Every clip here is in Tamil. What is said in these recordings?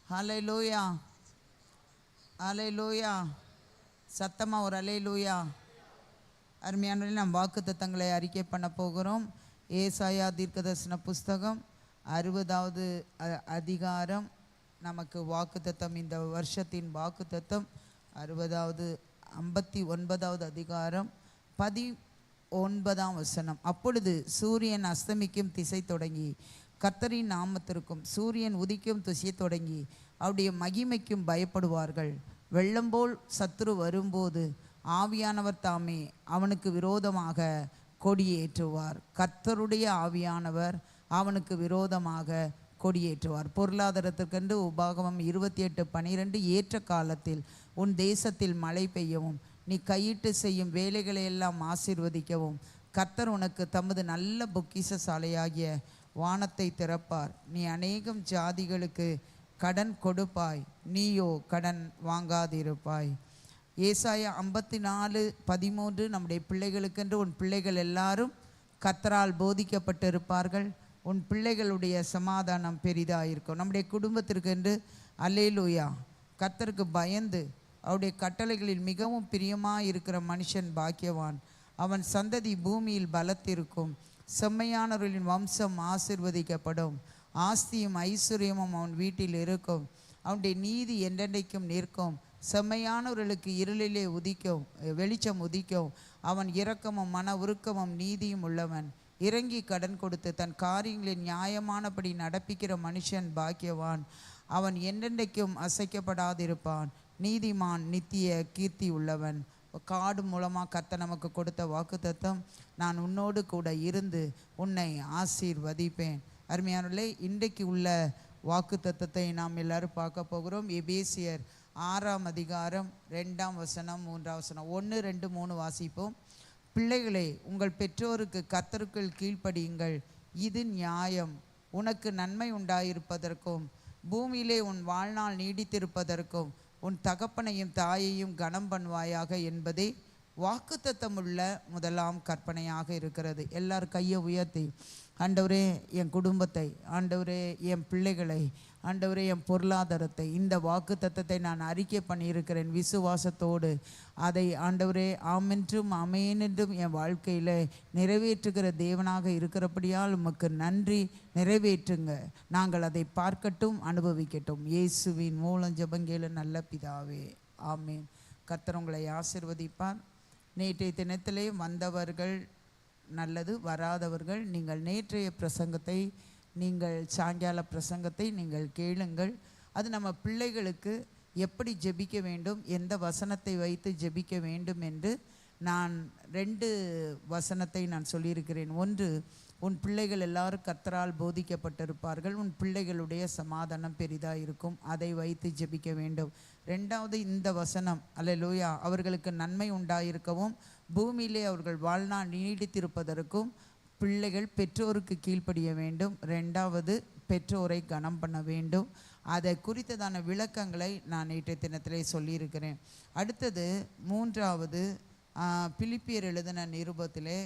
ஹல்லேலூயா, ஹல்லேலூயா. சத்தமாக ஒரு ஹல்லேலூயா. அருமையானவர்களே, நாம் வாக்குத்தத்தங்களை அறிக்கை பண்ண போகிறோம். ஏசாயா தீர்க்கதரிசன புஸ்தகம் 60வது அதிகாரம் நமக்கு வாக்குத்தத்தம். இந்த வருஷத்தின் வாக்குத்தத்தம் 59வது அதிகாரம் 19ஆம் வசனம். அப்பொழுது சூரியன் அஸ்தமிக்கும் திசை தொடங்கி கர்த்தரின் நாமத்திற்கும் சூரியன் உதிக்கும் திசை தொடங்கி அவருடைய மகிமைக்கும் பயப்படுவார்கள். வெள்ளம்போல் சத்துரு வரும்போது ஆவியானவர் தாமே அவனுக்கு விரோதமாக கொடியேற்றுவார். கர்த்தருடைய ஆவியானவர் அவனுக்கு விரோதமாக கொடியேற்றுவார். பொருளாதாரத்திற்கென்று உபாகமம் 28:12 ஏற்ற காலத்தில் உன் தேசத்தில் மழை பெய்யவும் நீ கையிட்டு செய்யும் வேலைகளை எல்லாம் ஆசீர்வதிக்கவும் கர்த்தர் உனக்கு தமது நல்ல பொக்கிஷ சாலையாகிய வானத்தை திறப்பார். நீ அநேகம் ஜாதிகளுக்கு கடன் கொடுப்பாய், நீயோ கடன் வாங்காதிருப்பாய். ஏசாயா 54:13 நம்முடைய பிள்ளைகளுக்கென்று உன் பிள்ளைகள் எல்லாரும் கர்த்தரால் போதிக்கப்பட்டிருப்பார்கள், உன் பிள்ளைகளுடைய சமாதானம் பெரிதாயிருக்கும். நம்முடைய குடும்பத்திற்கென்று அல்லேலூயா, கர்த்தருக்கு பயந்து அவருடைய கட்டளைகளில் மிகவும் பிரியமாக இருக்கிற மனுஷன் பாக்கியவான். அவன் சந்ததி பூமியில் பலத்திருக்கும். செம்மையானவர்களின் வம்சம் ஆசீர்வதிக்கப்படும். ஆஸ்தியும் ஐஸ்வர்யமும் அவன் வீட்டில் இருக்கும். அவனுடைய நீதி என்றென்றைக்கும் நிற்கும். செம்மையானவர்களுக்கு இருளிலே வெளிச்சம் உதிக்கும். அவன் இரக்கமும் மன உருக்கமும் நீதியும் உள்ளவன். இறங்கி கடன் கொடுத்து தன் காரியங்களின் நியாயமானபடி நடப்பிக்கிற மனுஷன் பாக்கியவான். அவன் என்றென்றைக்கும் அசைக்கப்படாதிருப்பான். நீதிமான் நித்திய கீர்த்தி உள்ளவன். காடு மூலமாக கர்த்தர் நமக்கு கொடுத்த வாக்குத்தத்தம், நான் உன்னோடு கூட இருந்து உன்னை ஆசீர்வதிப்பேன். அருமையானவர்களே, இன்றைக்கு உள்ள வாக்குத்தத்தத்தை நாம் எல்லாரும் பார்க்க போகிறோம். எபேசியர் 6ஆம் அதிகாரம் 2ஆம் வசனம் 3ஆம் வசனம். 1, 2, 3 வாசிப்போம். பிள்ளைகளே, உங்கள் பெற்றோருக்கு கர்த்தருக்குள் கீழ்ப்படியுங்கள், இது நியாயம். உனக்கு நன்மை உண்டாயிருப்பதற்கும் பூமியிலே உன் வாழ்நாள் நீடித்திருப்பதற்கும் உன் தகப்பனையும் தாயையும் கனம் பண்ணுவாயாக என்பதே வாக்குத்தத்தமுள்ள முதலாம் கற்பனையாக இருக்கிறது. எல்லாரும் கையை உயர்த்தி, ஆண்டவரே என் குடும்பத்தை, ஆண்டவரே என் பிள்ளைகளை, ஆண்டவரே என் பொருளாதாரத்தை, இந்த வாக்குத்தத்தத்தை நான் அறிக்கை பண்ணியிருக்கிறேன் விசுவாசத்தோடு. அதை ஆண்டவரே ஆமென்றும் அமேனென்றும் என் வாழ்க்கையில் நிறைவேற்றுகிற தேவனாக இருக்கிறபடியால் உமக்கு நன்றி. நிறைவேற்றுங்க. நாங்கள் அதை பார்க்கட்டும், அனுபவிக்கட்டும். இயேசுவின் மூலம் ஜெபங்கேள நல்ல பிதாவே, ஆமேன். கர்த்தர் உங்களை ஆசீர்வதிப்பார். நேற்றைய தினத்திலே வந்தவர்கள் நல்லது, வராதவர்கள் நீங்கள் நேற்றைய பிரசங்கத்தை, நீங்கள் சாயங்கால பிரசங்கத்தை நீங்கள் கேளுங்கள். அது நம்ம பிள்ளைகளுக்கு எப்படி ஜெபிக்க வேண்டும், எந்த வசனத்தை வைத்து ஜெபிக்க வேண்டும் என்று நான் 2 வசனத்தை நான் சொல்லியிருக்கிறேன். ஒன்று, உன் பிள்ளைகள் எல்லாரும் கர்த்தரால் போதிக்கப்பட்டிருப்பார்கள், உன் பிள்ளைகளுடைய சமாதானம் பெரிதாக இருக்கும், அதை வைத்து ஜெபிக்க வேண்டும். 2வது இந்த வசனம், அல்லேலூயா, அவர்களுக்கு நன்மை உண்டாயிருக்கவும் பூமியிலே அவர்கள் வாழ்நாள் நீடித்திருப்பதற்கும் பிள்ளைகள் பெற்றோருக்கு கீழ்ப்படிய வேண்டும். 2வது, பெற்றோரை கனம் பண்ண வேண்டும். அதை குறித்ததான விளக்கங்களை நான் நேற்றைய தினத்திலே சொல்லியிருக்கிறேன். அடுத்தது 3வது, பிலிப்பியர் எழுதின நிருபத்திலே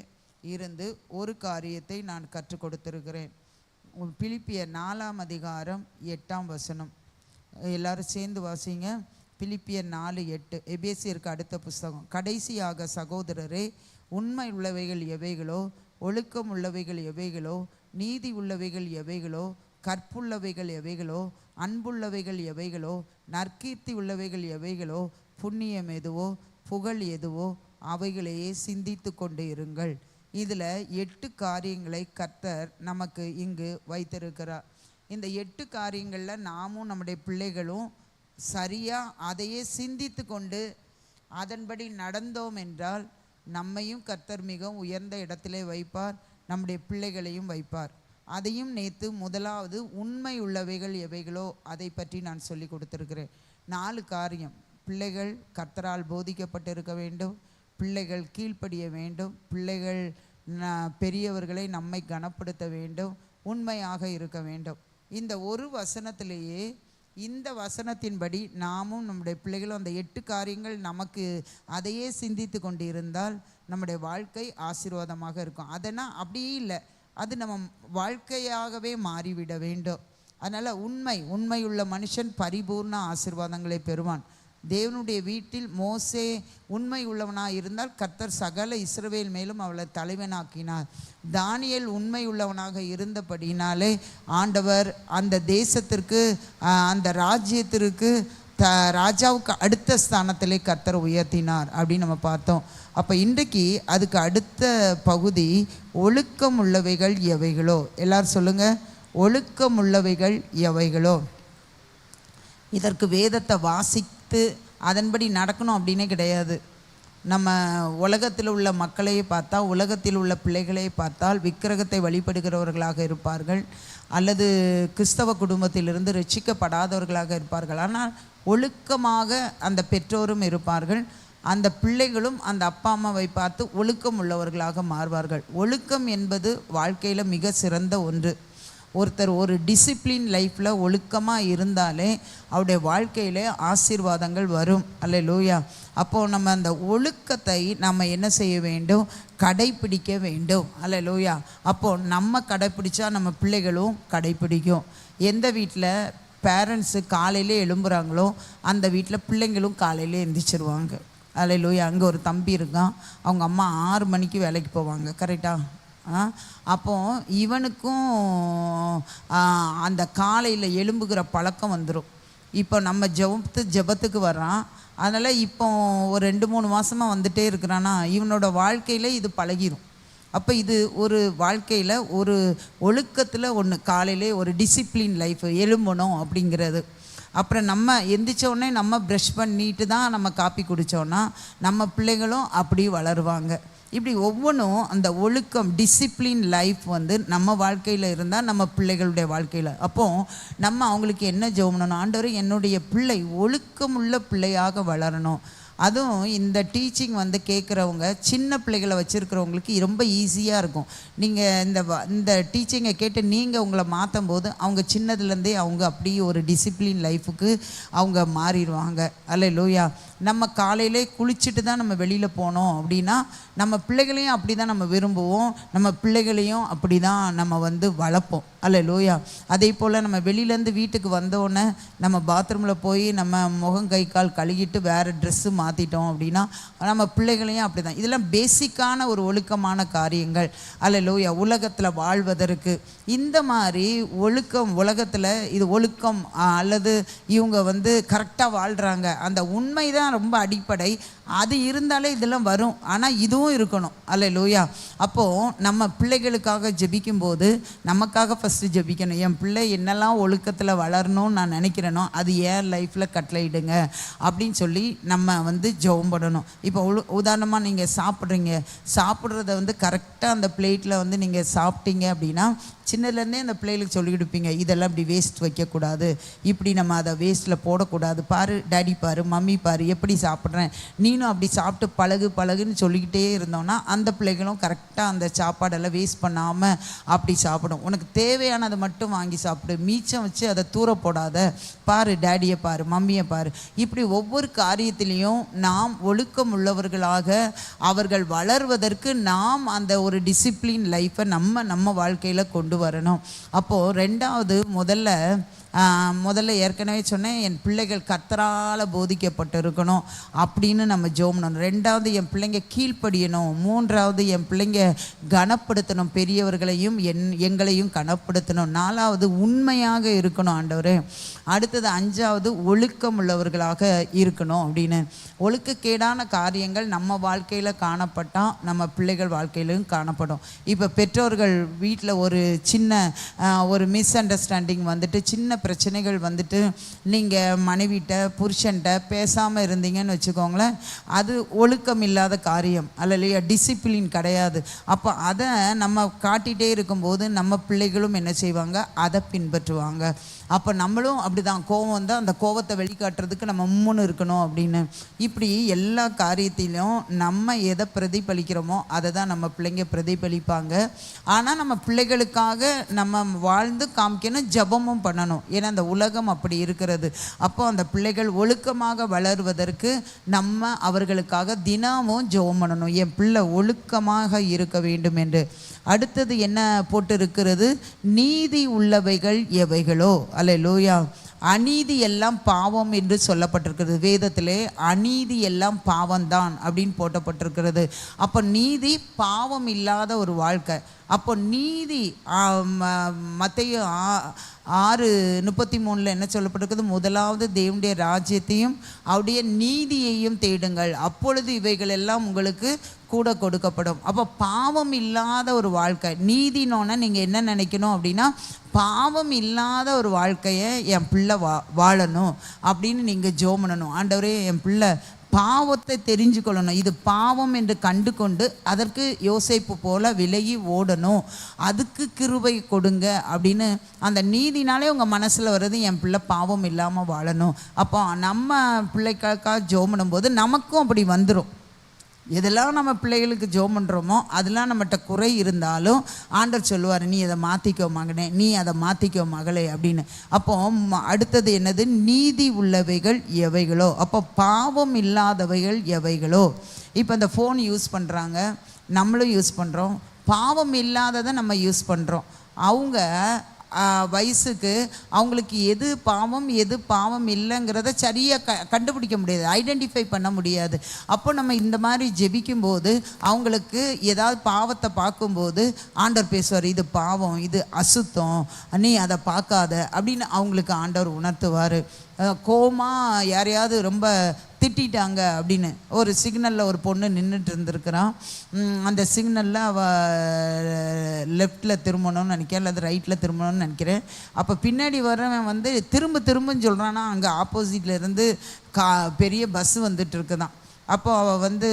இருந்து ஒரு காரியத்தை நான் கற்றுக் கொடுத்திருக்கிறேன். பிலிப்பியர் 4ஆம் அதிகாரம் 8ஆம் வசனம். எல்லாரும் சேர்ந்து வாசிங்க. பிலிப்பியர் 4:8. எபேசியருக்கு அடுத்த புஸ்தகம். கடைசியாக சகோதரரே, உண்மை உள்ளவைகள் எவைகளோ, ஒழுக்கம் உள்ளவைகள் எவைகளோ, நீதி உள்ளவைகள் எவைகளோ, கற்புள்ளவைகள் எவைகளோ, அன்புள்ளவைகள் எவைகளோ, நற்கீர்த்தி உள்ளவைகள் எவைகளோ, புண்ணியம் எதுவோ, புகழ் எதுவோ, அவைகளையே சிந்தித்து கொண்டு இருங்கள். இதில் 8 காரியங்களை கர்த்தர் நமக்கு இங்கு வைத்திருக்கிறார். இந்த 8 காரியங்களில் நாமும் நம்முடைய பிள்ளைகளும் சரியாக அதையே சிந்தித்து கொண்டு அதன்படி நடந்தோம் என்றால் நம்மையும் கர்த்தர் மிகவும் உயர்ந்த இடத்திலே வைப்பார், நம்முடைய பிள்ளைகளையும் வைப்பார். அதையும் நேற்று முதலாவது உண்மை உள்ளவைகள் எவைகளோ அதை பற்றி நான் சொல்லி கொடுத்துருக்கிறேன். 4 காரியம். பிள்ளைகள் கர்த்தரால் போதிக்கப்பட்டிருக்க வேண்டும், பிள்ளைகள் கீழ்ப்படிய வேண்டும், பிள்ளைகள் பெரியவர்களை நம்மை கனப்படுத்த வேண்டும், உண்மையாக இருக்க வேண்டும். இந்த ஒரு வசனத்திலேயே, இந்த வசனத்தின்படி நாமும் நம்முடைய பிள்ளைகளும் அந்த 8 காரியங்கள் நமக்கு அதையே சிந்தித்து கொண்டு இருந்தால் நம்முடைய வாழ்க்கை ஆசீர்வாதமாக இருக்கும். அதனால் அப்படியே இல்லை, அது நம்ம வாழ்க்கையாகவே மாறிவிட வேண்டும். அதனால் உண்மையுள்ள மனுஷன் பரிபூர்ண ஆசீர்வாதங்களை பெறுவான். தேவனுடைய வீட்டில் மோசே உண்மை உள்ளவனாக இருந்தால் கர்த்தர் சகல இஸ்ரவேல் மேலும் அவளை தலைவனாக்கினார். தானியேல் உண்மை உள்ளவனாக இருந்தபடினாலே ஆண்டவர் அந்த தேசத்திற்கு அந்த ராஜ்யத்திற்கு ராஜாவுக்கு அடுத்த ஸ்தானத்திலே கர்த்தர் உயர்த்தினார் அப்படின்னு நம்ம பார்த்தோம். அப்போ இன்றைக்கு அதுக்கு அடுத்த பகுதி ஒழுக்கம் உள்ளவைகள் எவைகளோ. எல்லாரும் சொல்லுங்கள், ஒழுக்கம் உள்ளவைகள் எவைகளோ. இதற்கு வேதத்தை வாசித்து அதன்படி நடக்கணும் அப்படின்னே கிடையாது. நம்ம உலகத்தில் உள்ள மக்களையே பார்த்தா, உலகத்தில் உள்ள பிள்ளைகளை பார்த்தால் விக்கிரகத்தை வழிபடுகிறவர்களாக இருப்பார்கள், அல்லது கிறிஸ்தவ குடும்பத்திலிருந்து ரட்சிக்கப்படாதவர்களாக இருப்பார்கள். ஆனால் ஒழுக்கமாக அந்த பெற்றோரும் இருப்பார்கள், அந்த பிள்ளைகளும் அந்த அப்பா அம்மாவை பார்த்து ஒழுக்கம் உள்ளவர்களாக மாறுவார்கள். ஒழுக்கம் என்பது வாழ்க்கையில் மிக சிறந்த ஒன்று. ஒருத்தர் ஒரு டிசிப்ளின் லைஃப்பில் ஒழுக்கமாக இருந்தாலே அவருடைய வாழ்க்கையில் ஆசீர்வாதங்கள் வரும். அல்லேலூயா. அப்போது நம்ம அந்த ஒழுக்கத்தை நம்ம என்ன செய்ய வேண்டும்? கடைப்பிடிக்க வேண்டும். அல்லேலூயா. அப்போது நம்ம கடைப்பிடிச்சா நம்ம பிள்ளைகளும் கடைப்பிடிக்கும். எந்த வீட்டில் பேரண்ட்ஸு காலையிலே எழும்புகிறாங்களோ அந்த வீட்டில் பிள்ளைங்களும் காலையிலே எந்திரிச்சிருவாங்க. அல்லேலூயா. அங்கே ஒரு தம்பி இருக்கான், அவங்க அம்மா 6 மணிக்கு வேலைக்கு போவாங்க. கரெக்டாக? அப்போ இவனுக்கும் அந்த காலையில் எழும்புகிற பழக்கம் வந்துடும். இப்போ நம்ம ஜெபத்துக்கு வர்றான், அதனால் இப்போ ஒரு 2-3 மாதமாக வந்துட்டே இருக்கிறான்னா இவனோட வாழ்க்கையில் இது பழகிடும். அப்போ இது ஒரு வாழ்க்கையில் ஒரு ஒழுக்கத்தில் ஒன்று, காலையிலே ஒரு டிசிப்ளின் லைஃப் எழும்பணும் அப்படிங்கிறது. அப்புறம் நம்ம எந்திரிச்ச உடனே நம்ம ப்ரஷ் பண்ணிட்டு தான் நம்ம காப்பி குடித்தோன்னா நம்ம பிள்ளைகளும் அப்படி வளருவாங்க. இப்படி ஒவ்வொன்றும் அந்த ஒழுக்கம் டிசிப்ளின் லைஃப் வந்து நம்ம வாழ்க்கையில் இருந்தால் நம்ம பிள்ளைகளுடைய வாழ்க்கையில். அப்போது நம்ம அவங்களுக்கு என்ன ஜெபம் பண்ணணும்? ஆண்டவரே, என்னுடைய பிள்ளை ஒழுக்கமுள்ள பிள்ளையாக வளரணும். அதுவும் இந்த டீச்சிங் வந்து கேட்குறவங்க சின்ன பிள்ளைகளை வச்சுருக்கிறவங்களுக்கு ரொம்ப ஈஸியாக இருக்கும். நீங்கள் இந்த டீச்சிங்கை கேட்டு நீங்கள் உங்களை மாற்றும் போது அவங்க சின்னதுலேருந்தே அவங்க அப்படியே ஒரு டிசிப்ளின் லைஃபுக்கு அவங்க மாறிடுவாங்க. அல்லேலூயா. நம்ம காலையிலே குளிச்சுட்டு தான் நம்ம வெளியில் போனோம் அப்படின்னா நம்ம பிள்ளைகளையும் அப்படி தான் நம்ம விரும்புவோம், நம்ம பிள்ளைகளையும் அப்படி தான் நம்ம வந்து வளர்ப்போம். அல்லேலூயா. அதே போல் நம்ம வெளியிலேருந்து வீட்டுக்கு வந்தோடனே நம்ம பாத்ரூமில் போய் நம்ம முகம் கை கால் கழுகிட்டு வேறு ட்ரெஸ்ஸு மாற்றிட்டோம் அப்படின்னா நம்ம பிள்ளைகளையும் அப்படி தான். இதெல்லாம் பேசிக்கான ஒரு ஒழுக்கமான காரியங்கள். அல்லேலூயா. உலகத்தில் வாழ்வதற்கு இந்த மாதிரி ஒழுக்கம், உலகத்தில் இது ஒழுக்கம் அல்லது இவங்க வந்து கரெக்டாக வாழ்கிறாங்க, அந்த உண்மை தான் ரொம்ப அடிப்படை. அது இருந்தாலே இதெல்லாம் வரும். ஆனால் இதுவும் இருக்கணும். அல்லேலூயா. அப்போது நம்ம பிள்ளைகளுக்காக ஜெபிக்கும்போது நமக்காக ஃபஸ்ட்டு ஜெபிக்கணும். என் பிள்ளை என்னெல்லாம் ஒழுக்கத்தில் வளரணும்னு நான் நினைக்கிறேனோ அது ஏன் லைஃப்பில் கட்டளையிடுங்க அப்படின்னு சொல்லி நம்ம வந்து ஜெபம் பண்ணணும். இப்போ உதாரணமாக நீங்கள் சாப்பிட்றத வந்து கரெக்டாக அந்த பிளேட்டில் வந்து நீங்கள் சாப்பிட்டீங்க அப்படின்னா சின்னதுலேருந்தே அந்த பிள்ளைகளுக்கு சொல்லி கொடுப்பீங்க, இதெல்லாம் இப்படி வேஸ்ட் வைக்கக்கூடாது, இப்படி நம்ம அதை வேஸ்ட்டில் போடக்கூடாது, பாரு டேடி பாரு, மம்மி பாரு எப்படி சாப்பிட்றேன், நீனும் அப்படி சாப்பிட்டு பழகுன்னு சொல்லிக்கிட்டே இருந்தோன்னா அந்த பிள்ளைகளும் கரெக்டாக அந்த சாப்பாடெல்லாம் வேஸ்ட் பண்ணாமல் அப்படி சாப்பிடும். உனக்கு தேவையானதை மட்டும் வாங்கி சாப்பிடு, மீச்சம் வச்சு அதை தூர போடாத, பாரு டேடியை பாரு, மம்மியை பாரு. இப்படி ஒவ்வொரு காரியத்திலையும் நாம் ஒழுக்கம் உள்ளவர்களாக அவர்கள் வளர்வதற்கு நாம் அந்த ஒரு டிசிப்ளின் லைஃப்பை நம்ம வாழ்க்கையில் கொண்டு வரணும். அப்போது ரெண்டாவது, முதல்ல ஏற்கனவே சொன்னேன், என் பிள்ளைகள் கர்த்தரால் போதிக்கப்பட்டு இருக்கணும் அப்படின்னு நம்ம ஜெபம். ரெண்டாவது, என் பிள்ளைங்க கீழ்ப்படியணும். மூன்றாவது, என் பிள்ளைங்க கனப்படுத்தணும், பெரியவர்களையும் எங்களையும் கனப்படுத்தணும். நாலாவது, உண்மையாக இருக்கணும் ஆண்டவரே. அடுத்தது அஞ்சாவது, ஒழுக்கம் உள்ளவர்களாக இருக்கணும் அப்படின்னு. ஒழுக்கக்கேடான காரியங்கள் நம்ம வாழ்க்கையில் காணப்பட்டால் நம்ம பிள்ளைகள் வாழ்க்கையிலும் காணப்படும். இப்போ பெற்றோர்கள் வீட்டில் ஒரு சின்ன ஒரு மிஸ் அண்டர்ஸ்டாண்டிங் வந்துட்டு, சின்ன பிரச்சனைகள் வந்துட்டு நீங்கள் மனைவிட்ட புருஷன்ட்ட பேசாமல் இருந்தீங்கன்னு வச்சுக்கோங்களேன், அது ஒழுக்கம் இல்லாத காரியம். அல்லையா, டிசிப்ளின் கிடையாது. அப்போ அதை நம்ம காட்டிகிட்டே இருக்கும்போது நம்ம பிள்ளைகளும் என்ன செய்வாங்க? அதை பின்பற்றுவாங்க. அப்போ நம்மளும் அப்படி தான், கோவம் வந்தால் அந்த கோவத்தை வெளிக்காட்டுறதுக்கு நம்ம முன்னு இருக்கணும் அப்படின்னு. இப்படி எல்லா காரியத்திலும் நம்ம எதை பிரதிபலிக்கிறோமோ அதை தான் நம்ம பிள்ளைங்க பிரதிபலிப்பாங்க. ஆனால் நம்ம பிள்ளைகளுக்காக நம்ம வாழ்ந்து காமிக்கணும், ஜபமும் பண்ணணும். ஏன்னா அந்த உலகம் அப்படி இருக்கிறது. அப்போ அந்த பிள்ளைகள் ஒழுக்கமாக வளருவதற்கு நம்ம அவர்களுக்காக தினமும் ஜெபம் பண்ணணும். என் பிள்ளை ஒழுக்கமாக இருக்க வேண்டும் என்று. அடுத்தது என்ன போட்டு இருக்கிறது? நீதி உள்ளவைகள் எவைகளோ. அல்லேலூயா. அநீதி எல்லாம் பாவம் என்று சொல்லப்பட்டிருக்கிறது வேதத்திலே. அநீதி எல்லாம் பாவம்தான் அப்படின்னு போட்டப்பட்டிருக்கிறது. அப்போ நீதி பாவம் இல்லாத ஒரு வாழ்க்கை. அப்போ நீதி மத்தேயு 6:33 என்ன சொல்லப்பட்டிருக்குது? முதலாவது தேவனுடைய ராஜ்யத்தையும் அவருடைய நீதியையும் தேடுங்கள், அப்பொழுது இவைகள் எல்லாம் உங்களுக்கு கூட கொடுக்கப்படும். அப்போ பாவம் இல்லாத ஒரு வாழ்க்கை. நீதினோன்னா நீங்கள் என்ன நினைக்கணும் அப்படின்னா, பாவம் இல்லாத ஒரு வாழ்க்கையை என் பிள்ளை வாழணும் அப்படின்னு நீங்கள் ஜெபம் பண்ணணும். ஆண்டவரே, என் பிள்ளை பாவத்தை தெரிஞ்சுக்கொள்ளணும், இது பாவம் என்று கண்டு கொண்டு அதற்கு யோசேப்பு போல விலகி ஓடணும், அதுக்கு கிருபை கொடுங்க அப்படின்னு அந்த நீதினாலே உங்கள் மனசில் வர்றது என் பிள்ளை பாவம் இல்லாமல் வாழணும். அப்போ நம்ம பிள்ளைக்காக ஜெபம் பண்ணும்போது நமக்கும் அப்படி வந்துடும். எதெல்லாம் நம்ம பிள்ளைகளுக்கு ஜெபம் பண்ணுறோமோ அதெல்லாம் நம்மகிட்ட குறை இருந்தாலும் ஆண்டவர் சொல்லுவார், நீ அதை மாற்றிக்கோ மகனே, நீ அதை மாற்றிக்கோ மகளே அப்படின்னு. அப்போ அடுத்தது என்னது? நீதி உள்ளவைகள் எவைகளோ. அப்போ பாவம் இல்லாதவைகள் எவைகளோ. இப்போ இந்த ஃபோன் யூஸ் பண்ணுறாங்க, நம்மளும் யூஸ் பண்ணுறோம். பாவம் இல்லாததை நம்ம யூஸ் பண்ணுறோம். அவங்க வயசுக்கு அவங்களுக்கு எது பாவம் எது பாவம் இல்லைங்கிறத சரியாக கண்டுபிடிக்க முடியாது, ஐடென்டிஃபை பண்ண முடியாது. அப்போ நம்ம இந்த மாதிரி ஜெபிக்கும்போது அவங்களுக்கு ஏதாவது பாவத்தை பார்க்கும்போது ஆண்டவர் பேசுவார், இது பாவம், இது அசுத்தம், நீ அதை பார்க்காத அப்படின்னு அவங்களுக்கு ஆண்டவர் உணர்த்துவார். கோமா யாரையாவது ரொம்ப திட்டாங்க அப்படின்னு ஒரு சிக்னலில் ஒரு பொண்ணு நின்றுட்டு இருந்திருக்கிறான். அந்த சிக்னலில் அவள் லெஃப்டில் திரும்பணும்னு நினைக்கிறேன், அல்லது ரைட்டில் திரும்பணும்னு நினைக்கிறேன். அப்போ பின்னாடி வரவன் வந்து திரும்புன்னு சொல்கிறான்னா, அங்கே ஆப்போசிட்டில் இருந்து பெரிய பஸ்ஸு வந்துட்டு இருக்குதான். அப்போ அவள் வந்து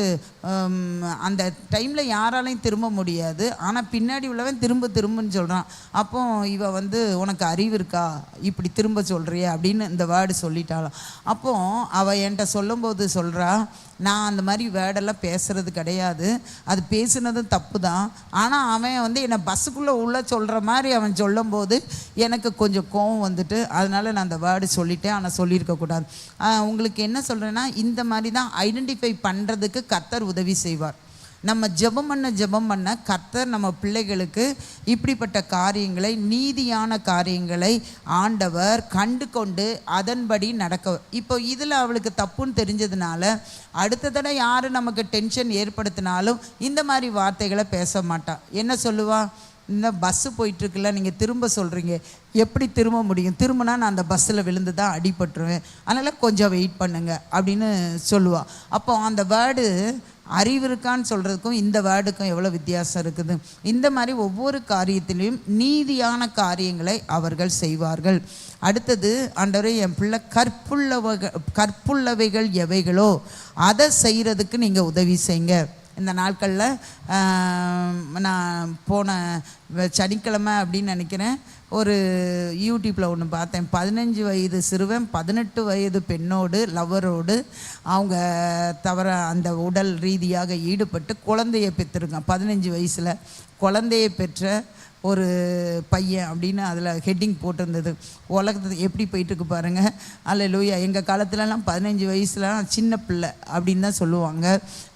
அந்த டைமில் யாராலையும் திரும்ப முடியாது, ஆனால் பின்னாடி உள்ளவன் திரும்புன்னு சொல்கிறான். அப்போ இவள் வந்து, உனக்கு அறிவு இருக்கா, இப்படி திரும்ப சொல்கிறியா அப்படின்னு இந்த வேர்டு சொல்லிட்டாளாம். அப்போ அவள் என்கிட்ட சொல்லும்போது சொல்கிறா, நான் அந்த மாதிரி வேர்டெல்லாம் பேசுகிறது கிடையாது, அது பேசுனதும் தப்பு தான், ஆனால் அவன் வந்து என்னை பஸ்ஸுக்குள்ளே உள்ள சொல்கிற மாதிரி அவன் சொல்லும்போது எனக்கு கொஞ்சம் கோவம் வந்துட்டு, அதனால் நான் அந்த வேர்டு சொல்லிட்டேன், ஆனால் சொல்லியிருக்கக்கூடாது. உங்களுக்கு என்ன சொல்கிறேன்னா, இந்த மாதிரி தான் ஐடென்டிஃபை பண்ணுறதுக்கு கர்த்தர் உதவி செய்வார். நம்ம ஜெபம் பண்ண கர்த்தர் நம்ம பிள்ளைகளுக்கு இப்படிப்பட்ட காரியங்களை, நீதியான காரியங்களை ஆண்டவர் கண்டு கொண்டு அதன்படி நடக்க. இப்போ இதில் அவளுக்கு தப்புன்னு தெரிஞ்சதுனால அடுத்த தடவை யார் நமக்கு டென்ஷன் ஏற்படுத்தினாலும் இந்த மாதிரி வார்த்தைகளை பேச மாட்டாள். என்ன சொல்லுவா? இந்த பஸ்ஸு போயிட்டுருக்குல்ல, நீங்கள் திரும்ப சொல்கிறீங்க, எப்படி திரும்ப முடியும்? திரும்பினா நான் அந்த பஸ்ஸில் விழுந்து தான் அடிபட்டுருவேன், அதனால் கொஞ்சம் வெயிட் பண்ணுங்க அப்படின்னு சொல்லுவாள். அப்போ அந்த வேர்டு அறிவு இருக்கான்னு சொல்கிறதுக்கும் இந்த வேர்டுக்கும் எவ்வளோ வித்தியாசம் இருக்குது. இந்த மாதிரி ஒவ்வொரு காரியத்திலையும் நீதியான காரியங்களை அவர்கள் செய்வார்கள். அடுத்தது, ஆண்டவரே, என் பிள்ளை கற்புள்ளவைகள் எவைகளோ அதை செய்கிறதுக்கு நீங்கள் உதவி செய்யுங்க. இந்த நாட்களில் நான் போன சனிக்கிழமை அப்படின்னு நினைக்கிறேன், ஒரு யூடியூப்பில் ஒன்று பார்த்தேன். 15 வயது சிறுவன் 18 வயது பெண்ணோடு லவ்வரோடு அவங்க தவிர அந்த உடல் ரீதியாக ஈடுபட்டு குழந்தையை பெற்றிருக்கான். 15 வயசில் குழந்தையை பெற்ற ஒரு பையன் அப்படின்னு அதில் ஹெட்டிங் போட்டிருந்தது. உலகத்தை எப்படி போயிட்டுருக்கு பாருங்கள். அல்லேலூயா. எங்கள் காலத்துலலாம் 15 வயசுலாம் சின்ன பிள்ளை அப்படின்னு தான் சொல்லுவாங்க.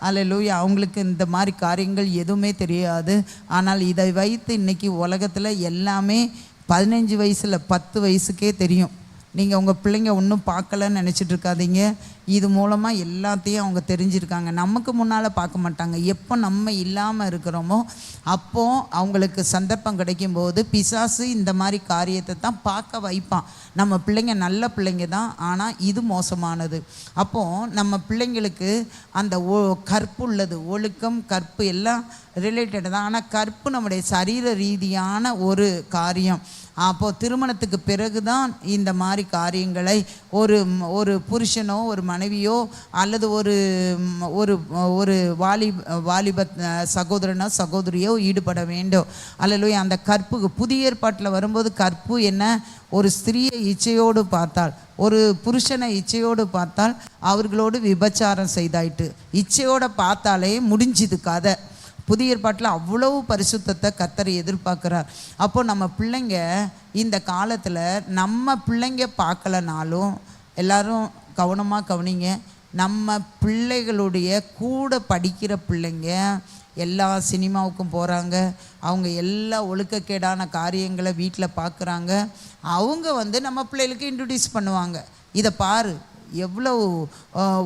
அல்லேலூயா. அவங்களுக்கு இந்த மாதிரி காரியங்கள் எதுவுமே தெரியாது. ஆனால் இதை வைத்து இன்றைக்கி உலகத்தில் எல்லாமே 15 வயசில் 10 வயசுக்கே தெரியும். நீங்கள் உங்கள் பிள்ளைங்க ஒன்றும் பார்க்கலன்னு நினச்சிட்டு இருக்காதீங்க. இது மூலமாக எல்லாத்தையும் அவங்க தெரிஞ்சிருக்காங்க. நமக்கு முன்னால் பார்க்க மாட்டாங்க. எப்போ நம்ம இல்லாமல் இருக்கிறோமோ அப்போது அவங்களுக்கு சந்தர்ப்பம் கிடைக்கும்போது பிசாசு இந்த மாதிரி காரியத்தை தான் பார்க்க வைப்பான். நம்ம பிள்ளைங்க நல்ல பிள்ளைங்க தான், ஆனால் இது மோசமானது. அப்போது நம்ம பிள்ளைங்களுக்கு அந்த கற்பு உள்ளது, ஒழுக்கம் கற்பு எல்லாம் ரிலேட்டட் தான். ஆனால் கற்பு நம்முடைய சரீர ரீதியான ஒரு காரியம். அப்போது திருமணத்துக்கு பிறகு தான் இந்த மாதிரி காரியங்களை ஒரு புருஷனோ ஒரு மனைவியோ அல்லது ஒரு வாலிப சகோதரனோ சகோதரியோ ஈடுபட வேண்டும். அல்லது அந்த கற்புக்கு புதிய ஏற்பாட்டில் வரும்போது கற்பு என்ன? ஒரு ஸ்திரீயை இச்சையோடு பார்த்தால், ஒரு புருஷனை இச்சையோடு பார்த்தால் அவர்களோடு விபச்சாரம் செய்தாயிட்டு. இச்சையோடு பார்த்தாலே முடிஞ்சுது கதை. புதிய ஏற்பாட்டில் அவ்வளவு பரிசுத்தத்தை கர்த்தர் எதிர்பார்க்குறார். அப்போ நம்ம பிள்ளைங்க இந்த காலத்தில் நம்ம பிள்ளைங்க பார்க்கலனாலும் எல்லாரும் கவனமாக கவனிங்க. நம்ம பிள்ளைகளுடைய கூட படிக்கிற பிள்ளைங்க எல்லா சினிமாவுக்கும் போகிறாங்க, அவங்க எல்லா ஒழுக்கக்கேடான காரியங்களை வீட்டில் பார்க்குறாங்க. அவங்க நம்ம பிள்ளைகளுக்கு இன்ட்ரடியூஸ் பண்ணுவாங்க, இதை பாரு எவ்வளோ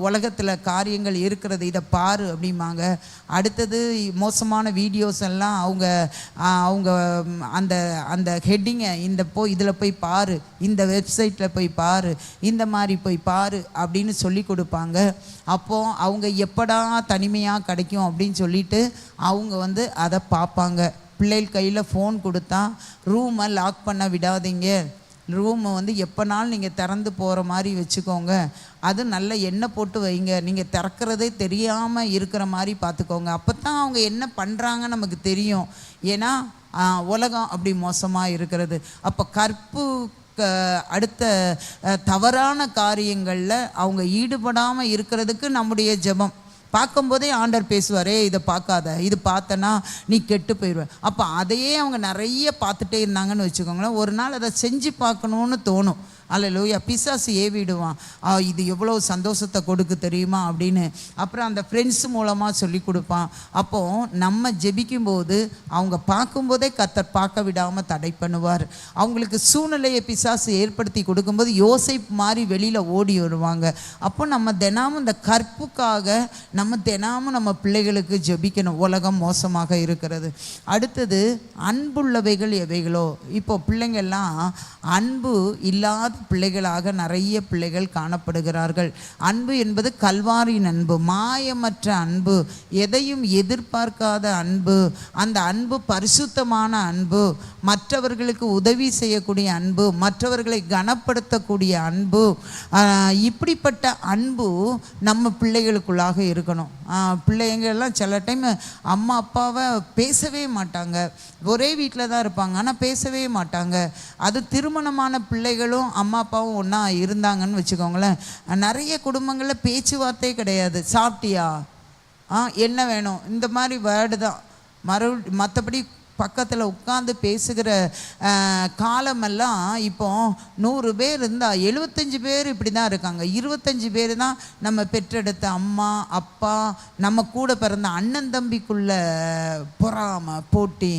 உலகத்தில் காரியங்கள் இருக்கிறது, இதை பாரு அப்படிம்பாங்க. அடுத்தது மோசமான வீடியோஸ் எல்லாம் அவங்க அந்த அந்த ஹெட்டிங்கை இதில் போய் பாரு, இந்த வெப்சைட்டில் போய் பாரு, இந்த மாதிரி போய் பாரு அப்படின்னு சொல்லி கொடுப்பாங்க. அப்போது அவங்க எப்படா தனிமையாக கிடைக்கும் அப்படின்னு சொல்லிட்டு அவங்க அதை பார்ப்பாங்க. பிள்ளைகள் கையில் ஃபோன் கொடுத்தா ரூமை லாக் பண்ண விடாதீங்க, ரூமை எப்போனாலும் நீங்கள் திறந்து போகிற மாதிரி வச்சுக்கோங்க, அது நல்ல எண்ணெய் போட்டு வைங்க, நீங்கள் திறக்கிறதே தெரியாமல் இருக்கிற மாதிரி பார்த்துக்கோங்க, அப்போ தான் அவங்க என்ன பண்ணுறாங்க நமக்கு தெரியும். ஏன்னா உலகம் அப்படி மோசமாக இருக்கிறது. அப்போ கற்பு அடுத்த தவறான காரியங்களில் அவங்க ஈடுபடாமல் இருக்கிறதுக்கு நம்முடைய ஜெபம். பார்க்கும்போதே ஆண்டவர் பேசுவாரே, இதை பார்க்காத, இது பார்த்தனா நீ கெட்டு போயிடுவேன். அப்போ அதையே அவங்க நிறைய பார்த்துட்டே இருந்தாங்கன்னு வச்சுக்கோங்களேன், ஒரு நாள் அதை செஞ்சு பார்க்கணுன்னு தோணும். அல்லேலூயா. பிசாசு ஏவிடுவான், இது எவ்வளோ சந்தோஷத்தை கொடுக்கு தெரியுமா அப்படின்னு. அப்புறம் அந்த ஃப்ரெண்ட்ஸ் மூலமாக சொல்லி கொடுப்பான். அப்போது நம்ம ஜெபிக்கும்போது அவங்க பார்க்கும்போதே கர்த்தர் பார்க்க விடாமல் தடை பண்ணுவார். அவங்களுக்கு சூழ்நிலையை பிசாசு ஏற்படுத்தி கொடுக்கும்போது யோசேப்பு மாதிரி வெளியில் ஓடி வருவாங்க. அப்போ நம்ம தினமும் இந்த கற்புக்காக நம்ம தினமும் நம்ம பிள்ளைகளுக்கு ஜெபிக்கணும். உலகம் மோசமாக இருக்கிறது. அடுத்தது அன்புள்ளவைகள் எவைகளோ. இப்போ பிள்ளைங்கள்லாம் அன்பு இல்லாத பிள்ளைகளாக நிறைய பிள்ளைகள் காணப்படுகிறார்கள். அன்பு என்பது கல்வாரியின் அன்பு, மாயமற்ற அன்பு, எதையும் எதிர்பார்க்காத அன்பு, அந்த அன்பு பரிசுத்தமான அன்பு, மற்றவர்களுக்கு உதவி செய்யக்கூடிய அன்பு, மற்றவர்களை கனப்படுத்தக்கூடிய அன்பு. இப்படிப்பட்ட அன்பு நம்ம பிள்ளைகளுக்குள்ளாக இருக்கணும். பிள்ளைங்கள்லாம் சில டைம் அம்மா அப்பாவை பேசவே மாட்டாங்க, ஒரே வீட்டில் தான் இருப்பாங்க, ஆனால் பேசவே மாட்டாங்க. அது திருமணமான பிள்ளைகளும் அம்மா அப்பாவும் ஒன்றா இருந்தாங்கன்னு வச்சுக்கோங்களேன், நிறைய குடும்பங்களில் பேச்சுவார்த்தையே கிடையாது. சாப்பிட்டியா, என்ன வேணும், இந்த மாதிரி வேர்டு தான். மற்றபடி பக்கத்தில் உட்காந்து பேசுகிற காலமெல்லாம் இப்போ 100 பேர் இருந்தால் 75 பேர் இப்படி தான் இருக்காங்க. 25 பேர் தான் நம்ம பெற்றெடுத்த அம்மா அப்பா, நம்ம கூட பிறந்த அண்ணன் தம்பிக்குள்ள பொறாமை போட்டி.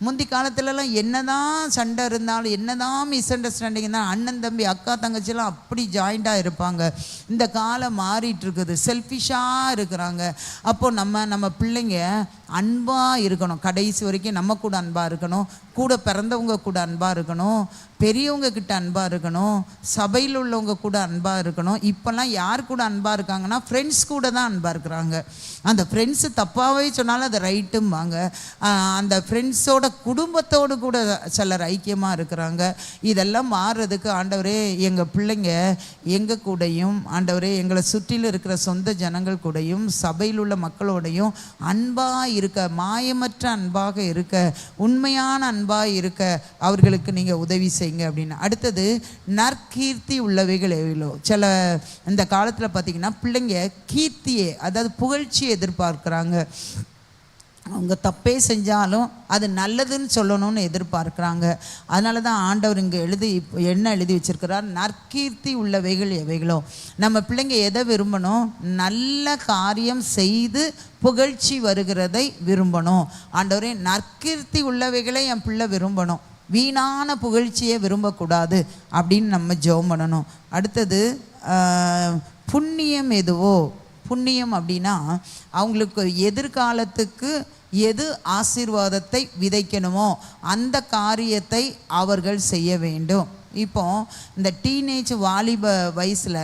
முந்தி காலத்துலலாம் என்னதான் சண்டை இருந்தாலும், என்னதான் மிஸ் அண்டர்ஸ்டாண்டிங் இருந்தாலும், அண்ணன் தம்பி அக்கா தங்கச்சிலாம் அப்படி ஜாயிண்டாக இருப்பாங்க. இந்த காலம் மாறிட்டு இருக்குது, செல்ஃபிஷாக இருக்கிறாங்க. அப்போது நம்ம பிள்ளைங்க அன்பாக இருக்கணும். கடைசி வரைக்கும் நம்ம கூட அன்பாக இருக்கணும், கூட பிறந்தவங்க கூட அன்பாக இருக்கணும், பெரியவங்க கிட்ட அன்பாக இருக்கணும், சபையில் உள்ளவங்க கூட அன்பாக இருக்கணும். இப்போல்லாம் யார் கூட அன்பாக இருக்காங்கன்னா ஃப்ரெண்ட்ஸ் கூட தான் அன்பாக இருக்கிறாங்க. அந்த ஃப்ரெண்ட்ஸு தப்பாகவே சொன்னாலும் அதை ரைட்டும்பாங்க. அந்த ஃப்ரெண்ட்ஸோட குடும்பத்தோடு கூட சிலர் ஐக்கியமாக இருக்கிறாங்க. இதெல்லாம் மாறுறதுக்கு ஆண்டவரே எங்கள் பிள்ளைங்க எங்கள் கூடயும், ஆண்டவரே எங்களை சுற்றிலும் இருக்கிற சொந்த ஜனங்கள் கூடயும், சபையில் உள்ள மக்களோடையும் அன்பாக இருக்க, மாயமற்ற அன்பாக இருக்க, உண்மையான அன்பாக இருக்க அவர்களுக்கு நீங்கள் உதவி செய்யுங்க அப்படின்னு. அடுத்தது நற்கீர்த்தி உள்ளவைகள் எவ்வளோ. சில இந்த காலத்தில் பார்த்திங்கன்னா பிள்ளைங்க கீர்த்தியே, அதாவது புகழ்ச்சியை எதிர்பார்க்குறாங்க. அவங்க தப்பே செஞ்சாலும் அது நல்லதுன்னு சொல்லணும்னு எதிர்பார்க்குறாங்க. அதனால தான் ஆண்டவர் இங்கே என்ன எழுதி வச்சிருக்கிறார், நற்கீர்த்தி உள்ளவைகள் எவைகளோ. நம்ம பிள்ளைங்க எதை விரும்பணும், நல்ல காரியம் செய்து புகழ்ச்சி வருகிறதை விரும்பணும். ஆண்டவரே நற்கீர்த்தி உள்ளவைகளை என் பிள்ளை விரும்பணும், வீணான புகழ்ச்சியை விரும்பக்கூடாது அப்படின்னு நம்ம ஜெபம் பண்ணணும். அடுத்தது புண்ணியம் எதுவோ. புண்ணியம் அப்படின்னா அவங்களுக்கு எதிர்காலத்துக்கு எது ஆசீர்வாதத்தை விதைக்கணுமோ அந்த காரியத்தை அவர்கள் செய்ய வேண்டும். இப்போ இந்த டீனேஜ் வாலிப வயசில்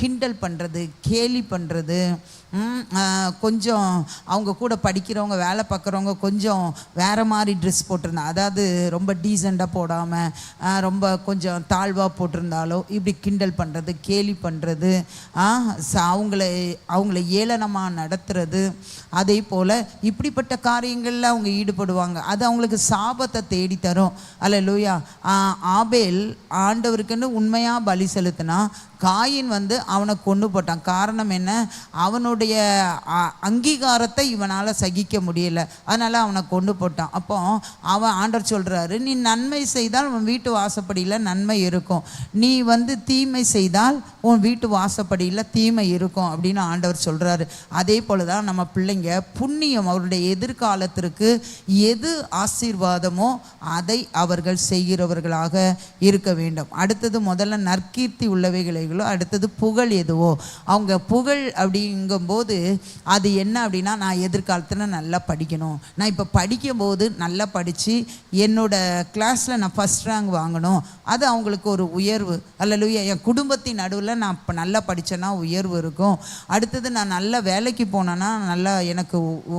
கிண்டல் பண்ணுறது, கேலி பண்ணுறது, கொஞ்சம் அவங்க கூட படிக்கிறவங்க, வேலை பார்க்குறவங்க கொஞ்சம் வேறு மாதிரி ட்ரெஸ் போட்டிருந்தா, அதாவது ரொம்ப டீசெண்டாக போடாமல் ரொம்ப தாழ்வாக போட்டிருந்தாலோ இப்படி கிண்டல் பண்ணுறது, கேலி பண்ணுறது, அவங்கள ஏளனமாக நடத்துறது, அதே போல் இப்படிப்பட்ட காரியங்களில் அவங்க ஈடுபடுவாங்க. அது அவங்களுக்கு சாபத்தை தேடித்தரும். அல்லேலூயா. ஆபேல் ஆண்டவருக்குன்னு உண்மையாக பலி செலுத்தினா, காயின் அவனை கொன்று போட்டான். காரணம் என்ன? அவனுடைய அங்கீகாரத்தை இவனால் சகிக்க முடியல, அதனால் அவனை கொண்டு போட்டான். அப்போ அவன் ஆண்டவர் சொல்கிறாரு, நீ நன்மை செய்தால் உன் வீட்டு வாசப்படியில் நன்மை இருக்கும், நீ தீமை செய்தால் உன் வீட்டு வாசப்படியில் தீமை இருக்கும் அப்படின்னு ஆண்டவர் சொல்கிறாரு. அதே போல தான் நம்ம பிள்ளைங்க புண்ணியம், அவருடைய எதிர்காலத்திற்கு எது ஆசீர்வாதமோ அதை அவர்கள் செய்கிறவர்களாக இருக்க வேண்டும். அடுத்தது முதல்ல நற்கீர்த்தி உள்ளவைகளோ, அடுத்தது புகழ் எதுவோ. அவங்க புகழ் அப்படிங்கும்போது அது என்ன அப்படின்னா, நான் எதிர்காலத்தில் நல்லா படிக்கணும், நான் இப்போ படிக்கும்போது நல்லா படித்து என்னோட கிளாஸில் நான் ஃபஸ்ட் ரேங்க் வாங்கணும், அது அவங்களுக்கு ஒரு உயர்வு. அல்லேலூயா. என் குடும்பத்தின் நடுவில் நான் இப்போ நல்லா படித்தேன்னா உயர்வு இருக்கும். அடுத்தது நான் நல்ல வேலைக்கு போனேன்னா நல்லா எனக்கு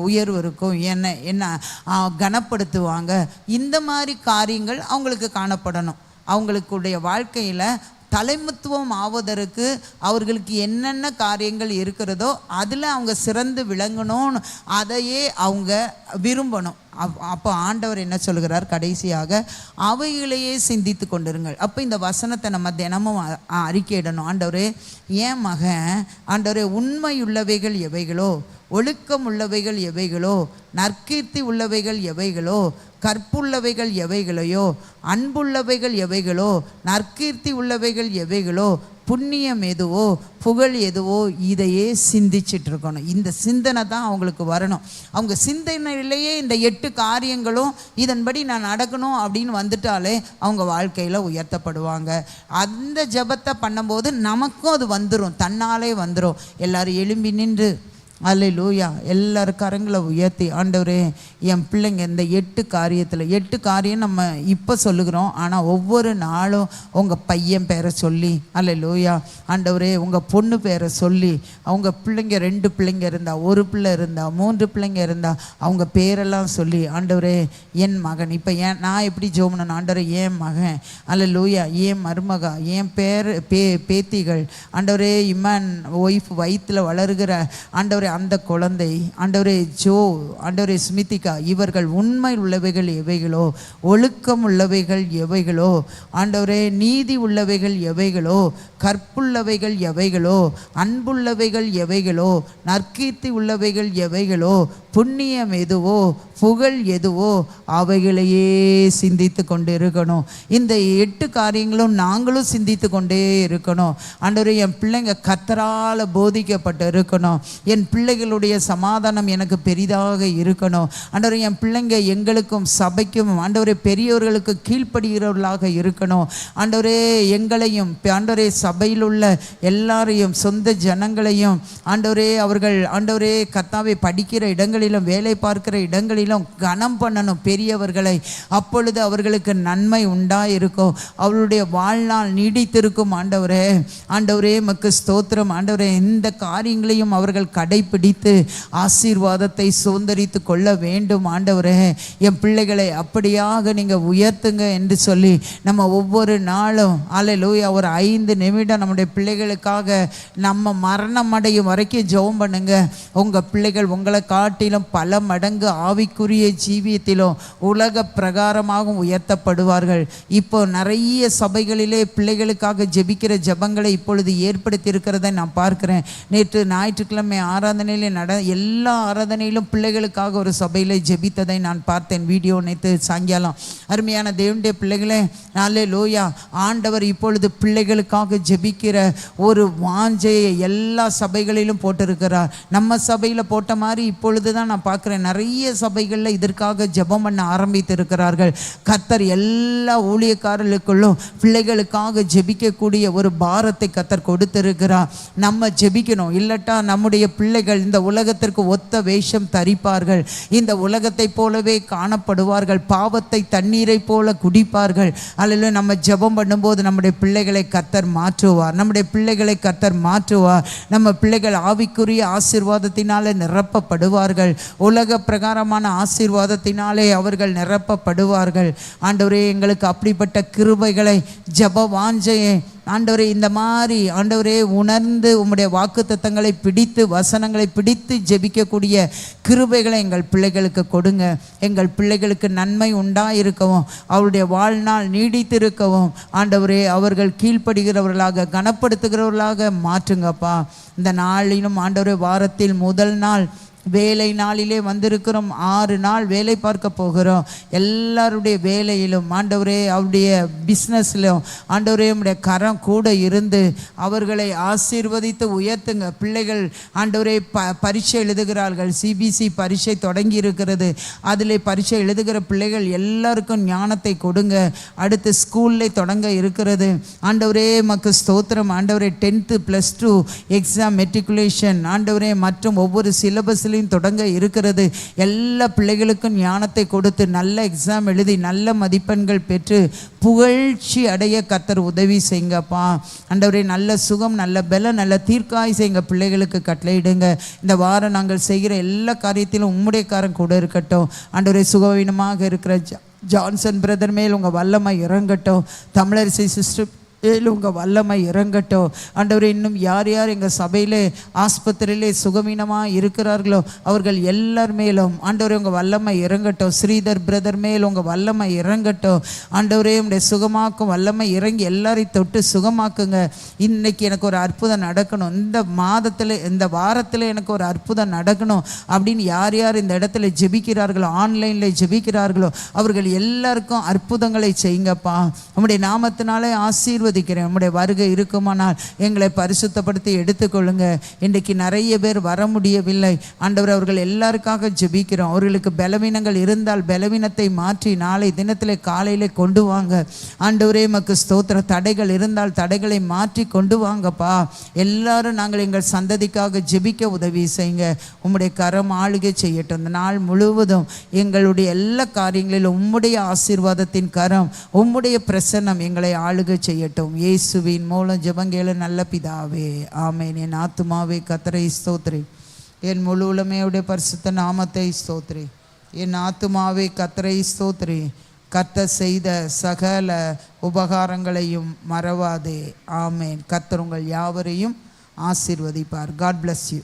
உயர்வு இருக்கும், என்ன கனப்படுத்துவாங்க. இந்த மாதிரி காரியங்கள் அவங்களுக்கு காணப்படணும். அவங்களுடைய வாழ்க்கையில் தலைமைத்துவம் ஆவதற்கு அவர்களுக்கு என்னென்ன காரியங்கள் இருக்கிறதோ அதில் அவங்க சிறந்து விளங்கணும்னு அதையே அவங்க விரும்பணும். அப்போ ஆண்டவர் என்ன சொல்கிறார்? கடைசியாக அவைகளையே சிந்தித்து கொண்டிருங்கள். அப்போ இந்த வசனத்தை நம்ம தினமும் அறிக்கையிடணும். ஆண்டவரே, ஏன் மகன், ஆண்டவரே, உண்மையுள்ளவைகள் எவைகளோ, ஒழுக்கம் உள்ளவைகள் எவைகளோ, நற்கீர்த்தி உள்ளவைகள் எவைகளோ, கற்புள்ளவைகள் எவைகளையோ, அன்புள்ளவைகள் எவைகளோ, நற்கீர்த்தி உள்ளவைகள் எவைகளோ, புண்ணியம் எதுவோ, புகழ் எதுவோ, இதையே சிந்திச்சிட்டு இருக்கணும். இந்த சிந்தனை தான் அவங்களுக்கு வரணும். அவங்க சிந்தனையிலேயே இந்த 8 காரியங்களும் இதன்படி நான் நடக்கணும் அப்படின்னு வந்துட்டாலே அவங்க வாழ்க்கையில் உயர்த்தப்படுவாங்க. அந்த ஜெபத்தை பண்ணும்போது நமக்கும் அது வந்துடும், தன்னாலே வந்துடும். எல்லாரும் எழும்பி நின்று அல்லேலூயா எல்லாரும் கரங்களை உயர்த்தி, ஆண்டவரே, என் பிள்ளைங்க இந்த 8 காரியத்தில் 8 காரியம் நம்ம இப்போ சொல்லுகிறோம், ஆனால் ஒவ்வொரு நாளும் உங்கள் பையன் பேரை சொல்லி, அல்லேலூயா, ஆண்டவரே, உங்கள் பொண்ணு பேரை சொல்லி, அவங்க பிள்ளைங்க 2 பிள்ளைங்க இருந்தால், 1 பிள்ளை இருந்தால், 3 பிள்ளைங்க இருந்தால், அவங்க பேரெல்லாம் சொல்லி, ஆண்டவரே, என் மகன், இப்போ நான் எப்படி ஜோமனன், ஆண்டவரே, என் மகன், அல்லேலூயா, என் மருமகா, என் பேத்திகள், ஆண்டவரே, இமான் ஒய்ஃப் வயிற்றில் வளருகிற ஆண்டவரே அந்த குழந்தை, ஆண்டவரே ஜோ, ஆண்டவரே ஸ்மிதிகா, இவர்கள் உண்மை உள்ளவைகள் எவைகளோ, ஒழுக்கம் உள்ளவைகள் எவைகளோ, ஆண்டவரே நீதி உள்ளவைகள் எவைகளோ, கற்புள்ளவைகள் எவைகளோ, அன்புள்ளவைகள் எவைகளோ, நற்கீர்த்தி உள்ளவைகள் எவைகளோ, புண்ணியம் எதுவோ, புகழ் எதுவோ, அவைகளையே சிந்தித்து கொண்டு இருக்கணும். இந்த 8 காரியங்களும் நாங்களும் சிந்தித்து கொண்டே இருக்கணும். ஆண்டவரே, என் பிள்ளைங்க கர்த்தரால் போதிக்கப்பட்டு இருக்கணும். என் பிள்ளைகளுடைய சமாதானம் எனக்கு பெரிதாக இருக்கணும். ஆண்டவரே, என் பிள்ளைங்க எங்களுக்கும் சபைக்கும், ஆண்டவரே, பெரியவர்களுக்கு கீழ்ப்படுகிறவர்களாக இருக்கணும். ஆண்டவரே, எங்களையும், ஆண்டவரே, சபையில் உள்ள எல்லாரையும், சொந்த ஜனங்களையும், ஆண்டவரே, அவர்கள், ஆண்டவரே, கர்த்தாவை படிக்கிற இடங்களிலும், வேலை பார்க்கிற இடங்களிலும் கனம் பண்ணணும் பெரியவர்களை. அப்பொழுது அவர்களுக்கு நன்மை உண்டாயிருக்கும், அவர்களுடைய வாழ்நாள் நீடித்திருக்கும். ஆண்டவரே, ஆண்டவரே, மக்கு ஸ்தோத்திரம். ஆண்டவரே, இந்த காரியங்களையும் அவர்கள் கடைபிடித்து ஆசீர்வாதத்தை சுதந்தரித்து கொள்ள வேண்டும். ஆண்டவரே, என் பிள்ளைகளை அப்படியாக நீங்கள் உயர்த்துங்க என்று சொல்லி நம்ம ஒவ்வொரு நாளும் அல்லேலூயா ஒரு 5 நிமிடம் நம்முடைய பிள்ளைகளுக்காக நம்ம மரணம் அடையும் வரைக்கும் ஜெபம் பண்ணுங்க. உங்கள் பிள்ளைகள் உங்களை காட்டிலும் பல மடங்கு ஆவிக்குரிய ஜீவியத்திலும் உலக பிரகாரமாகவும் உயர்த்தப்படுவார்கள். இப்போ நிறைய சபைகளிலே பிள்ளைகளுக்காக ஜெபிக்கிற ஜெபங்களை இப்பொழுது ஏற்படுத்தி இருக்கிறதை நான் பார்க்கிறேன். நேற்று ஞாயிற்றுக்கிழமை ஆராதனையிலே எல்லா ஆராதனையிலும் பிள்ளைகளுக்காக ஒரு சபையிலே ஜெபித்ததை நான் பார்த்தேன், வீடியோ நேற்று சாயங்காலம். அருமையான தேவனுடைய பிள்ளைகளே, அல்லேலூயா, ஆண்டவர் இப்பொழுது பிள்ளைகளுக்காக ஜெபிக்கிற ஒரு வாஞ்சையை எல்லா சபைகளிலும் போட்டிருக்கிறார். நம்ம சபையில் போட்ட மாதிரி இப்பொழுது தான் நான் பார்க்குறேன், நிறைய சபைகளில் இதற்காக ஜெபம் பண்ண ஆரம்பித்து இருக்கிறார்கள். கர்த்தர் எல்லா ஊழியக்காரர்களுக்குள்ளும் பிள்ளைகளுக்காக ஜெபிக்கக்கூடிய ஒரு பாரத்தை கர்த்தர் கொடுத்திருக்கிறார். நம்ம ஜெபிக்கணும், இல்லட்டா நம்முடைய பிள்ளைகள் இந்த உலகத்திற்கு ஒத்த வேஷம் தரிப்பார்கள், இந்த உலகத்தை போலவே காணப்படுவார்கள், பாவத்தை தண்ணீரை போல குடிப்பார்கள். அல்ல, நம்ம ஜெபம் பண்ணும்போது நம்முடைய பிள்ளைகளை கர்த்தர் மாற்றுவார், நம்முடைய பிள்ளைகளை கர்த்தர் மாற்றுவார். நம்ம பிள்ளைகள் ஆவிக்குரிய ஆசீர்வாதத்தினாலே நிரப்பப்படுவார்கள், உலக பிரகாரமான ஆசீர்வாதத்தினாலே அவர்கள் நிரப்பப்படுவார்கள். ஆண்டவரே, எங்களுக்கு அப்படிப்பட்ட கிருபைகளை, ஜெப வாஞ்சையை ஆண்டவரே இந்த மாதிரி ஆண்டவரே உணர்ந்து உம்முடைய வாக்குத்தத்தங்களை பிடித்து வசனங்களை பிடித்து ஜெபிக்கக்கூடிய கிருபைகளை எங்கள் பிள்ளைகளுக்கு கொடுங்க. எங்கள் பிள்ளைகளுக்கு நன்மை உண்டாயிருக்கவும் அவருடைய வாழ்நாள் நீடித்திருக்கவும் ஆண்டவரே அவர்கள் கீழ்ப்படுகிறவர்களாக கனப்படுத்துகிறவர்களாக மாற்றுங்கப்பா. இந்த நாளிலும் ஆண்டவரே வாரத்தில் முதல் நாள் வேலை நாளிலே வந்திருக்கிறோம். 6 நாள் வேலை பார்க்க போகிறோம். எல்லாருடைய வேலையிலும் ஆண்டவரே அவருடைய பிஸ்னஸ்லையும் ஆண்டவரே உம்முடைய கரம் கூட இருந்து அவர்களை ஆசீர்வதித்து உயர்த்துங்க. பிள்ளைகள் ஆண்டவரே பரீட்சை எழுதுகிறார்கள். சிபிசி பரீட்சை தொடங்கி இருக்கிறது. அதில் பரீட்சை எழுதுகிற பிள்ளைகள் எல்லாருக்கும் ஞானத்தை கொடுங்க. அடுத்து ஸ்கூலில் தொடங்க இருக்கிறது. ஆண்டவரே மக்கு ஸ்தோத்திரம். ஆண்டவரே 10th +2 எக்ஸாம் மெட்ரிகுலேஷன் ஆண்டவரே மற்றும் ஒவ்வொரு சிலபஸ் தொடங்க இருக்கிறது. எல்லா பிள்ளைகளுக்கும் ஞானத்தை கொடுத்து நல்ல எக்ஸாம் எழுதி நல்ல மதிப்பெண்கள் பெற்று புகழ்ச்சி அடைய கர்த்தர் உதவி செய்யுங்கப்பா. ஆண்டவரே நல்ல சுகம் நல்ல பலம் நல்ல தீர்க்காய் செய்யுங்க. பிள்ளைகளுக்கு கட்டளையிடுங்க. இந்த வாரம் நாங்கள் செய்கிற எல்லா காரியத்திலும் உம்முடைய காரம் கூட இருக்கட்டும். ஆண்டவரே சுகவீனமாக இருக்கிற ஜான்சன் பிரதர் மேல் உங்கள் வல்லமை இறங்கட்டும். தமிழரசி சிஸ்டர் உங்கள் வல்லமை இறங்கட்டும். ஆண்டவரே இன்னும் யார் யார் எங்கள் சபையிலே ஆஸ்பத்திரியிலே சுகமீனமாக இருக்கிறார்களோ அவர்கள் எல்லார் மேலும் ஆண்டவரே உங்கள் வல்லமை இறங்கட்டும். ஸ்ரீதர் பிரதர் மேல் உங்கள் வல்லமை இறங்கட்டும். ஆண்டவரே உடைய சுகமாக்கும் வல்லமை இறங்கி எல்லாரையும் தொட்டு சுகமாக்குங்க. இன்னைக்கு எனக்கு ஒரு அற்புதம் நடக்கணும், இந்த மாதத்தில் இந்த வாரத்தில் எனக்கு ஒரு அற்புதம் நடக்கணும் அப்படின்னு யார் யார் இந்த இடத்துல ஜெபிக்கிறார்களோ ஆன்லைனில் ஜெபிக்கிறார்களோ அவர்கள் எல்லாருக்கும் அற்புதங்களை செய்யுங்கப்பா. உம்முடைய நாமத்தினாலே ஆசீர்வதிக்கிறேன். உம்முடைய வருகை இருக்குமானால் எங்களை பரிசுத்தப்படுத்தி எடுத்துக்கொள்ளுங்க. இன்றைக்கு நிறைய பேர் வர முடியவில்லை. ஆண்டவர் அவர்கள் எல்லாருக்காக ஜெபிக்கிறோம். அவர்களுக்கு பலவீனங்கள் இருந்தால் பலவீனத்தை மாற்றி நாளை தினத்தில் காலையிலே கொண்டு வாங்க. ஆண்டவரே மக்கு ஸ்தோத்திர. தடைகள் இருந்தால் தடைகளை மாற்றி கொண்டு வாங்கப்பா. எல்லாரும் நாங்கள் எங்கள் சந்ததிக்காக ஜெபிக்க உதவி செய்யுங்க. உம்முடைய கரம் ஆளுகை செய்யட்டும். இந்த நாள் முழுவதும் எங்களுடைய எல்லா காரியங்களிலும் உம்முடைய ஆசீர்வாதத்தின் கரம் உம்முடைய பிரசன்னம் எங்களை ஆளுகை செய்யட்டும். இயேசுவின் மூலம் ஜெபங்கேள நல்ல பிதாவே, ஆமென். என் ஆத்துமாவே கர்த்தரை ஸ்தோத்திரி, என் முழு உலமையுடைய பரிசுத்த நாமத்தை ஸ்தோத்திரி. என் ஆத்துமாவே கர்த்தரை ஸ்தோத்திரி, கர்த்தர் செய்த சகல உபகாரங்களையும் மறவாதே. ஆமென். கர்த்தர் உங்கள் யாவரையும் ஆசீர்வதிப்பார். God bless you.